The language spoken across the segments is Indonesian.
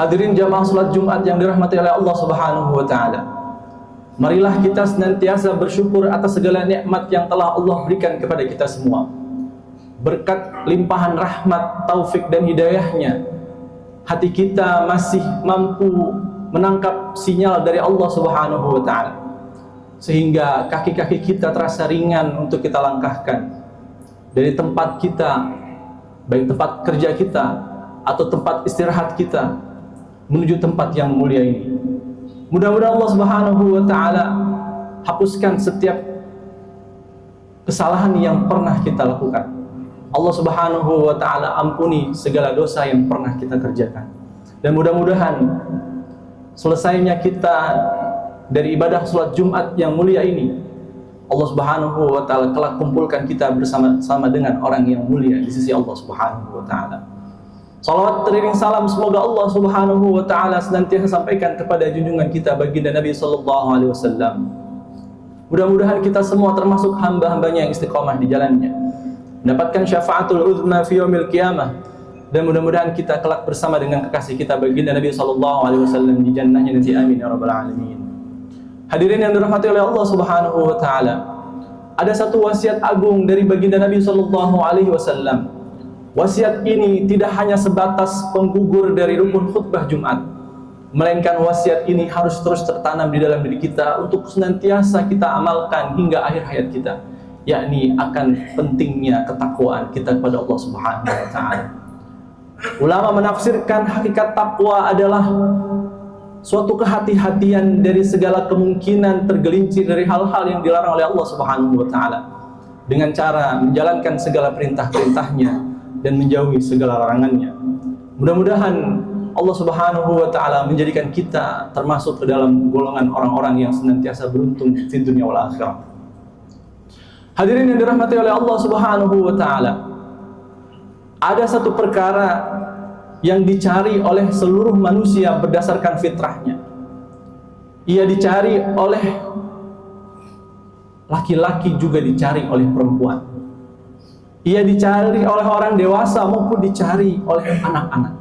Hadirin jamaah salat Jumat yang dirahmati oleh Allah Subhanahu wa taala. Marilah kita senantiasa bersyukur atas segala nikmat yang telah Allah berikan kepada kita semua. Berkat limpahan rahmat, taufik dan hidayahnya, hati kita masih mampu menangkap sinyal dari Allah Subhanahu wa taala. Sehingga kaki-kaki kita terasa ringan untuk kita langkahkan dari tempat kita, baik tempat kerja kita atau tempat istirahat kita, menuju tempat yang mulia ini. Mudah-mudahan Allah Subhanahu wa taala hapuskan setiap kesalahan yang pernah kita lakukan. Allah Subhanahu wa taala ampuni segala dosa yang pernah kita kerjakan. Dan mudah-mudahan selesainya kita dari ibadah salat Jumat yang mulia ini, Allah Subhanahu wa taala kelak kumpulkan kita bersama-sama dengan orang yang mulia di sisi Allah Subhanahu wa taala. Salawat teriring salam semoga Allah Subhanahu wa taala senantiasa sampaikan kepada junjungan kita baginda Nabi sallallahu alaihi wasallam. Mudah-mudahan kita semua termasuk hamba-hambanya yang istiqamah di jalannya, mendapatkan syafaatul uzma fi yaumil qiyamah, dan mudah-mudahan kita kelak bersama dengan kekasih kita baginda Nabi sallallahu alaihi wasallam di jannahnya nanti, amin ya rabbal alamin. Hadirin yang dirahmati oleh Allah Subhanahu wa taala, ada satu wasiat agung dari baginda Nabi sallallahu alaihi wasallam. Wasiat ini tidak hanya sebatas penggugur dari rukun khutbah Jumat, melainkan wasiat ini harus terus tertanam di dalam diri kita untuk senantiasa kita amalkan hingga akhir hayat kita, yakni akan pentingnya ketakwaan kita kepada Allah Subhanahu wa taala. Ulama menafsirkan hakikat takwa adalah suatu kehati-hatian dari segala kemungkinan tergelincir dari hal-hal yang dilarang oleh Allah Subhanahu wa taala, dengan cara menjalankan segala perintah-perintahnya dan menjauhi segala larangannya. Mudah-mudahan Allah Subhanahu wa taala menjadikan kita termasuk ke dalam golongan orang-orang yang senantiasa beruntung di dunia wal akhirah. Hadirin yang dirahmati oleh Allah Subhanahu wa taala, ada satu perkara yang dicari oleh seluruh manusia berdasarkan fitrahnya. Ia dicari oleh laki-laki, juga dicari oleh perempuan. Ia dicari oleh orang dewasa maupun dicari oleh anak-anak.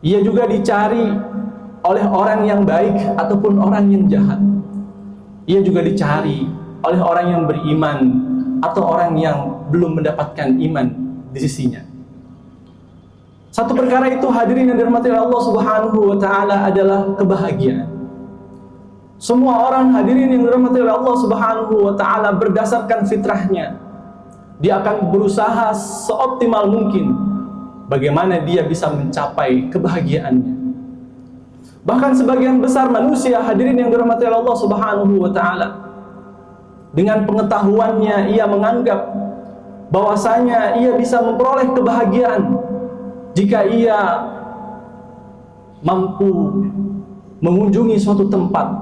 Ia juga dicari oleh orang yang baik ataupun orang yang jahat. Ia juga dicari oleh orang yang beriman atau orang yang belum mendapatkan iman di sisinya. Satu perkara itu, hadirin yang dirahmati Allah Subhanahu wa taala, adalah kebahagiaan. Semua orang, hadirin yang dirahmati Allah Subhanahu wa taala, berdasarkan fitrahnya, dia akan berusaha seoptimal mungkin bagaimana dia bisa mencapai kebahagiaannya. Bahkan sebagian besar manusia, hadirin yang dirahmati Allah Subhanahu wa taala, dengan pengetahuannya ia menganggap bahwasanya ia bisa memperoleh kebahagiaan jika ia mampu mengunjungi suatu tempat,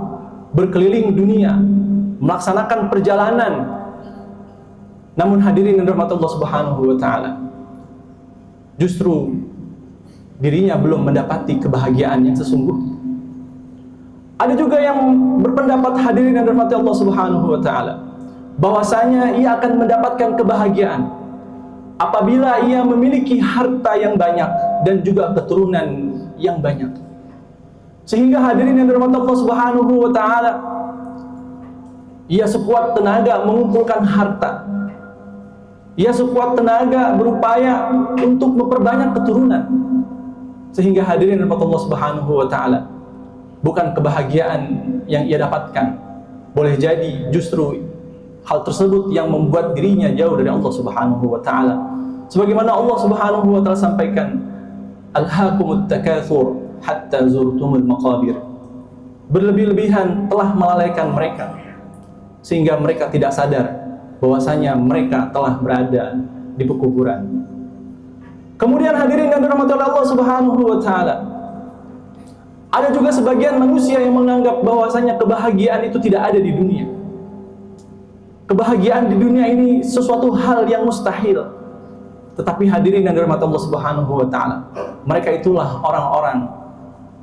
berkeliling dunia, melaksanakan perjalanan. Namun hadirin yang dirahmati Allah Subhanahu wa taala, justru dirinya belum mendapati kebahagiaan yang sesungguhnya. Ada juga yang berpendapat, hadirin yang dirahmati Allah Subhanahu wa taala, bahwasanya ia akan mendapatkan kebahagiaan apabila ia memiliki harta yang banyak dan juga keturunan yang banyak. Sehingga hadirin yang dirahmati Allah Subhanahu wa taala, ia sekuat tenaga mengumpulkan harta, ia sekuat tenaga berupaya untuk memperbanyak keturunan, sehingga hadirin dirahmati Allah Subhanahu wa taala, bukan kebahagiaan yang ia dapatkan. Boleh jadi justru hal tersebut yang membuat dirinya jauh dari Allah Subhanahu wa taala. Sebagaimana Allah Subhanahu wa taala sampaikan, alhaakumut takatsur hatta zurtumul maqabir. Berlebih-lebihan telah melalaikan mereka sehingga mereka tidak sadar bahwasanya mereka telah berada di pekuburan. Kemudian hadirin yang dirahmati Allah Subhanahu wa taala, ada juga sebagian manusia yang menganggap bahwasanya kebahagiaan itu tidak ada di dunia. Kebahagiaan di dunia ini sesuatu hal yang mustahil. Tetapi hadirin yang dirahmati Allah Subhanahu wa taala, mereka itulah orang-orang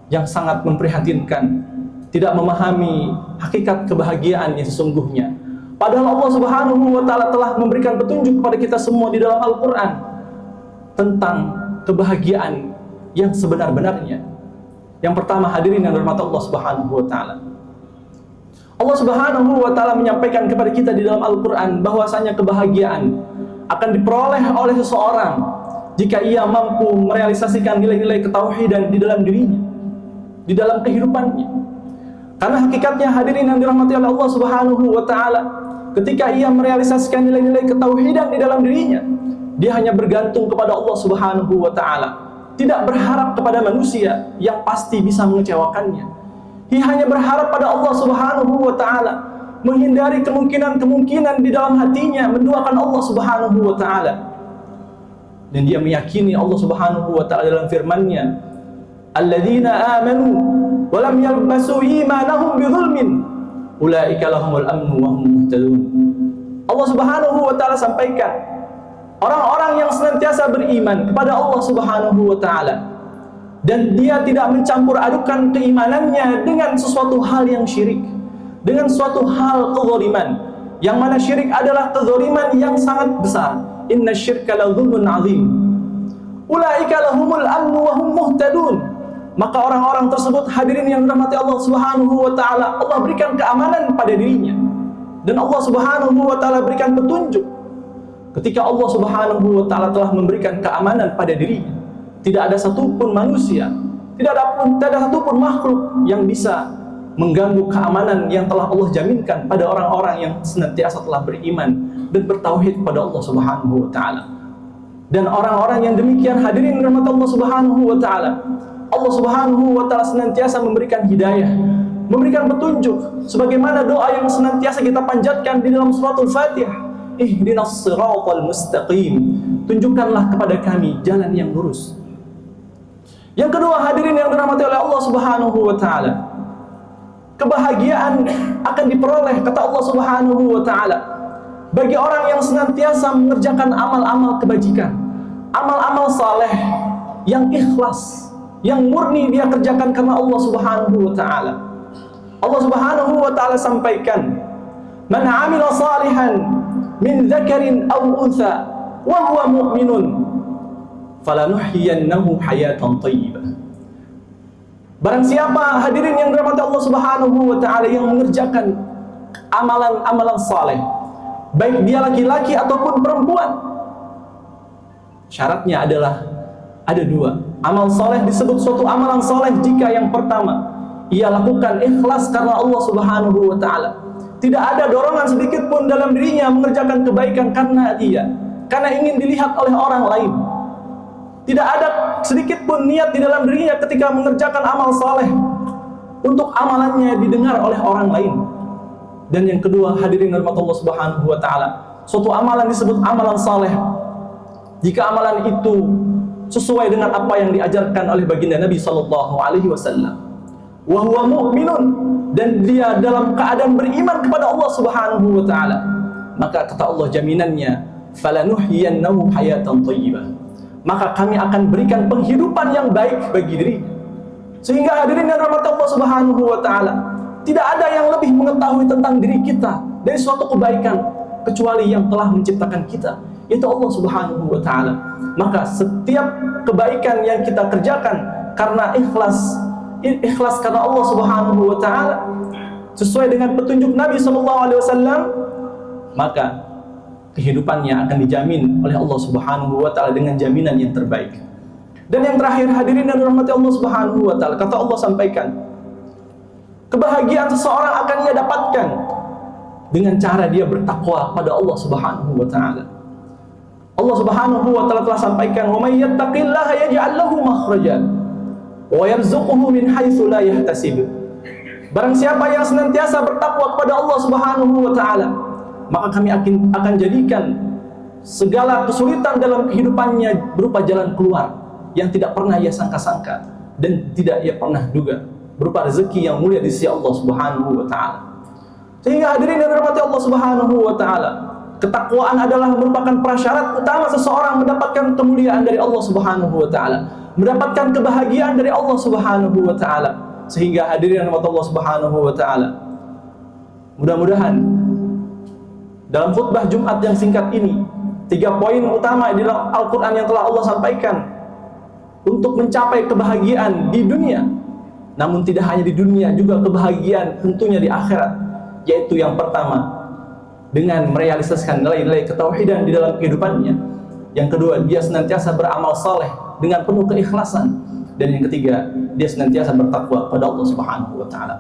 yang sangat memprihatinkan, tidak memahami hakikat kebahagiaan yang sesungguhnya. Padahal Allah Subhanahu wa taala telah memberikan petunjuk kepada kita semua di dalam Al-Qur'an tentang kebahagiaan yang sebenar-benarnya. Yang pertama, hadirin yang dirahmati Allah Subhanahu wa taala. Allah Subhanahu wa taala menyampaikan kepada kita di dalam Al-Qur'an bahwasanya kebahagiaan akan diperoleh oleh seseorang jika ia mampu merealisasikan nilai-nilai ketauhidan di dalam dirinya, di dalam kehidupannya. Karena hakikatnya hadirin yang dirahmati oleh Allah Subhanahu wa taala, ketika ia merealisasikan nilai-nilai ketauhidan di dalam dirinya, dia hanya bergantung kepada Allah Subhanahu wa taala, tidak berharap kepada manusia yang pasti bisa mengecewakannya. Dia hanya berharap pada Allah Subhanahu wa taala, menghindari kemungkinan-kemungkinan di dalam hatinya menduakan Allah Subhanahu wa taala. Dan dia meyakini Allah Subhanahu wa taala dalam firman-Nya, "Alladzina amanu wa lam yalbasu imanahum bidzulmin, ulaika lahumul amnu wa hum muhtadun." Allah Subhanahu wa taala sampaikan, orang-orang yang senantiasa beriman kepada Allah Subhanahu wa taala dan dia tidak mencampur adukan keimanannya dengan sesuatu hal yang syirik, dengan suatu hal kezaliman, yang mana syirik adalah kezaliman yang sangat besar. Inna syirka la dzulmun azim. Ulaika lahumul amnu wa hum muhtadun. Maka orang-orang tersebut, hadirin yang dirahmati Allah Subhanahu wa taala, Allah berikan keamanan pada dirinya dan Allah Subhanahu wa taala berikan petunjuk. Ketika Allah Subhanahu wa taala telah memberikan keamanan pada dirinya, tidak ada satupun manusia, tidak ada satupun makhluk yang bisa mengganggu keamanan yang telah Allah jaminkan pada orang-orang yang senantiasa telah beriman dan bertauhid kepada Allah Subhanahu wa taala. Dan orang-orang yang demikian, hadirin rahmat Allah Subhanahu wa taala, Allah Subhanahu wa taala senantiasa memberikan hidayah, memberikan petunjuk, sebagaimana doa yang senantiasa kita panjatkan di dalam suratul Fatihah, ihdinas siratal mustaqim, tunjukkanlah kepada kami jalan yang lurus. Yang kedua, hadirin yang dirahmati oleh Allah Subhanahu wa taala, kebahagiaan akan diperoleh, kata Allah Subhanahu wa taala, bagi orang yang senantiasa mengerjakan amal-amal kebajikan, amal-amal saleh yang ikhlas, yang murni dia kerjakan karena Allah Subhanahu wa taala. Allah Subhanahu wa taala sampaikan, "Man 'amila salihan min dzakarin aw untha wa huwa mu'minun falanuhyiyannahu hayatan thayyibah." Barang siapa, hadirin yang dirahmati Allah Subhanahu wa taala, yang mengerjakan amalan-amalan saleh, baik dia laki-laki ataupun perempuan, syaratnya adalah ada dua. Amal saleh disebut suatu amalan saleh jika yang pertama ia lakukan ikhlas karena Allah Subhanahu wa taala. Tidak ada dorongan sedikit pun dalam dirinya mengerjakan kebaikan karena karena ingin dilihat oleh orang lain. Tidak ada sedikit pun niat di dalam dirinya ketika mengerjakan amal saleh untuk amalannya didengar oleh orang lain. Dan yang kedua, hadirin rahmat Allah Subhanahu wa taala, suatu amalan disebut amalan saleh jika amalan itu sesuai dengan apa yang diajarkan oleh baginda Nabi sallallahu alaihi wasallam. Wa huwa mu'minun, dan dia dalam keadaan beriman kepada Allah Subhanahu wa taala. Maka kata Allah jaminannya, falanuhyiyannahu hayatan thayyibah. Maka kami akan berikan penghidupan yang baik bagi dirinya. Sehingga hadirin yang rahmat Allah Subhanahu wa taala, tidak ada yang lebih mengetahui tentang diri kita dari suatu kebaikan kecuali yang telah menciptakan kita, yaitu Allah Subhanahu wa taala. Maka setiap kebaikan yang kita kerjakan karena ikhlas karena Allah Subhanahu wa taala, sesuai dengan petunjuk Nabi sallallahu alaihi wasallam, maka kehidupannya akan dijamin oleh Allah Subhanahu wa taala dengan jaminan yang terbaik. Dan yang terakhir, hadirin yang dirahmati Allah Subhanahu wa taala, kata Allah sampaikan, kebahagiaan seseorang akan ia dapatkan dengan cara dia bertakwa pada Allah Subhanahu wa taala. Allah Subhanahu wa taala telah sampaikan, "Wa may yattaqillaha yaj'al lahu makhraja wa yarzuquhu min haitsu la yahtasib." Barang siapa yang senantiasa bertakwa kepada Allah Subhanahu wa taala, maka kami akan jadikan segala kesulitan dalam kehidupannya berupa jalan keluar yang tidak pernah ia sangka-sangka dan tidak ia pernah duga, berupa rezeki yang mulia di sisi Allah Subhanahu wa taala. Sehingga hadirin yang dirahmati Allah Subhanahu wa taala, ketakwaan adalah merupakan prasyarat utama seseorang mendapatkan kemuliaan dari Allah Subhanahu wa taala, mendapatkan kebahagiaan dari Allah Subhanahu wa taala. Sehingga hadirin yang dirahmati Allah Subhanahu wa taala, mudah-mudahan dalam khutbah Jumat yang singkat ini, 3 poin utama di dalam Al-Quran yang telah Allah sampaikan untuk mencapai kebahagiaan di dunia namun tidak hanya di dunia, juga kebahagiaan tentunya di akhirat. Yaitu yang pertama, dengan merealisasikan nilai-nilai ketauhidan di dalam kehidupannya. Yang kedua, dia senantiasa beramal saleh dengan penuh keikhlasan. Dan yang ketiga, dia senantiasa bertakwa kepada Allah Subhanahu wa taala.